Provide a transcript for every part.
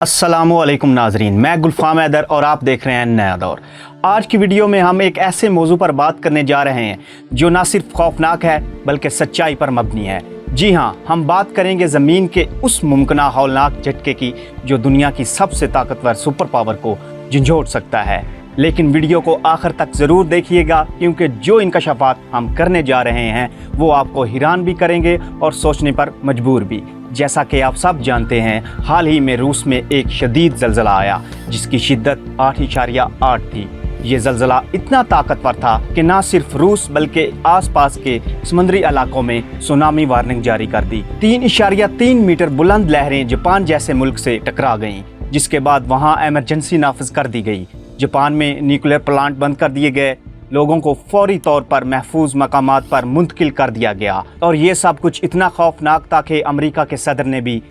अस्सलामुअलैकुम नाजरीन, मैं गुलफाम हैदर और आप देख रहे हैं नया दौर। आज की वीडियो में हम एक ऐसे मौजू पर बात करने जा रहे हैं जो ना सिर्फ खौफनाक है बल्कि सच्चाई पर मबनी है। जी हाँ, हम बात करेंगे ज़मीन के उस मुमकिन हौलनाक झटके की जो दुनिया की सबसे ताकतवर सुपर पावर को झंझोड़ सकता है। लेकिन वीडियो को आखिर तक ज़रूर देखिएगा क्योंकि जो इंकशाफात हम करने जा रहे हैं वो आपको हैरान भी करेंगे और सोचने पर मजबूर भी। जैसा कि आप सब जानते हैं, हाल ही में रूस में एक शदीद ज़लज़ला आया जिसकी शिद्दत 8.8 थी। ये ज़लज़ला इतना ताकतवर था कि ना सिर्फ रूस बल्कि आसपास के समुद्री इलाकों में सुनामी वार्निंग जारी कर दी। 3.3 मीटर बुलंद लहरें जापान जैसे मुल्क से टकरा गईं, जिसके बाद वहां इमरजेंसी नाफिज कर दी गई। जापान में न्यूक्लियर प्लांट बंद कर दिए गए, लोगों को फौरी तौर पर महफूज मकामात पर मुंतकिल कर दिया गया और ये सब कुछ इतना खौफनाक था कि अमेरिका के सदर ने भी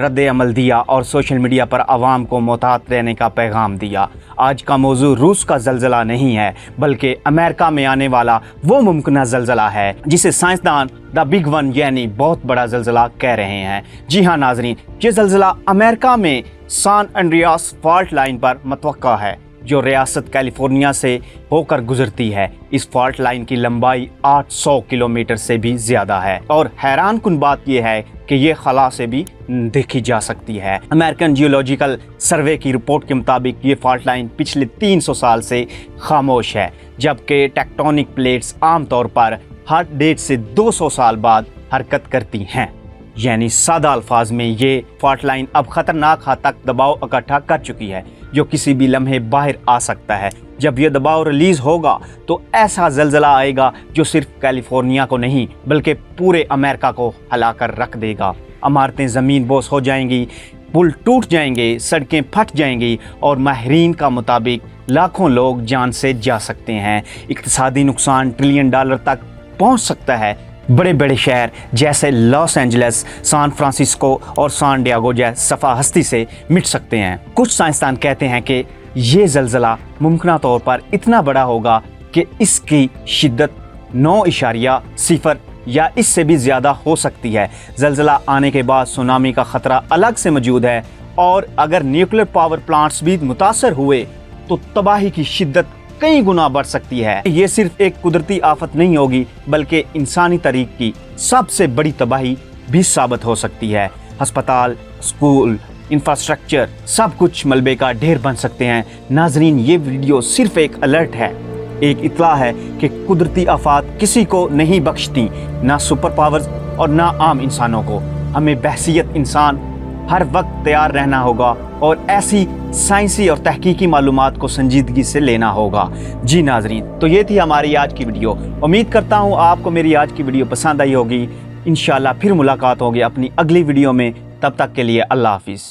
रद्द अमल दिया और सोशल मीडिया पर आवाम को मोहतात रहने का पैगाम दिया। आज का मौजू रूस का ज़लज़ला नहीं है बल्कि अमेरिका में आने वाला वो मुमकिन ज़लज़ला है जिसे साइंसदान द बिग वन यानी बहुत बड़ा ज़लज़ला कह रहे हैं। जी हाँ नाजरीन, ये ज़लज़ला अमेरिका में सान एंड्रियास फॉल्ट लाइन पर मुतवक्का है जो रियासत कैलिफोर्निया से होकर गुजरती है। इस फॉल्ट लाइन की लंबाई 800 किलोमीटर से भी ज़्यादा है और हैरान कुन बात यह है कि ये खला से भी देखी जा सकती है। अमेरिकन जियोलॉजिकल सर्वे की रिपोर्ट के मुताबिक ये फॉल्ट लाइन पिछले 300 साल से खामोश है, जबकि टेक्टोनिक प्लेट्स आमतौर पर हर 150 से 200 साल बाद हरकत करती हैं। यानी सादा अल्फाज में ये फॉल्ट लाइन अब ख़तरनाक हद तक दबाव इकट्ठा कर चुकी है जो किसी भी लम्हे बाहर आ सकता है। जब ये दबाव रिलीज़ होगा तो ऐसा ज़लज़ला आएगा जो सिर्फ कैलिफोर्निया को नहीं बल्कि पूरे अमेरिका को हिला कर रख देगा। इमारतें ज़मीन बोस हो जाएंगी, पुल टूट जाएंगे, सड़कें फट जाएंगी और माहिरीन का मुताबिक लाखों लोग जान से जा सकते हैं। इक़्तिसादी नुकसान $1 ट्रिलियन तक पहुँच सकता है। बड़े बड़े शहर जैसे लॉस एंजल्स, सान फ्रांसिस्को और सान डियागो जैसे सफ़ा हस्ती से मिट सकते हैं। कुछ साइंसदान कहते हैं कि ये ज़लज़ला मुमकिन तौर पर इतना बड़ा होगा कि इसकी शिद्दत 9.0 या इससे भी ज़्यादा हो सकती है। ज़लज़ला आने के बाद सुनामी का ख़तरा अलग से मौजूद है और अगर न्यूक्लियर पावर प्लांट्स भी मुतासर हुए तो तबाही की शिद्दत कई गुना बढ़ सकती है। ये सिर्फ एक कुदरती आफत नहीं होगी बल्कि इंसानी तारीख की सबसे बड़ी तबाही भी साबित हो सकती है। अस्पताल, स्कूल, इंफ्रास्ट्रक्चर सब कुछ मलबे का ढेर बन सकते हैं। नाजरीन, ये वीडियो सिर्फ एक अलर्ट है, एक इत्तला है कि कुदरती आफत किसी को नहीं बख्शती, ना सुपर पावर्स और ना आम इंसानों को। हमें बहसियत इंसान हर वक्त तैयार रहना होगा और ऐसी साइंसी और तहकीकी मालूमात को संजीदगी से लेना होगा। जी नाजरीन, तो ये थी हमारी आज की वीडियो। उम्मीद करता हूँ आपको मेरी आज की वीडियो पसंद आई होगी। इंशाल्लाह फिर मुलाकात होगी अपनी अगली वीडियो में। तब तक के लिए अल्लाह हाफिज़।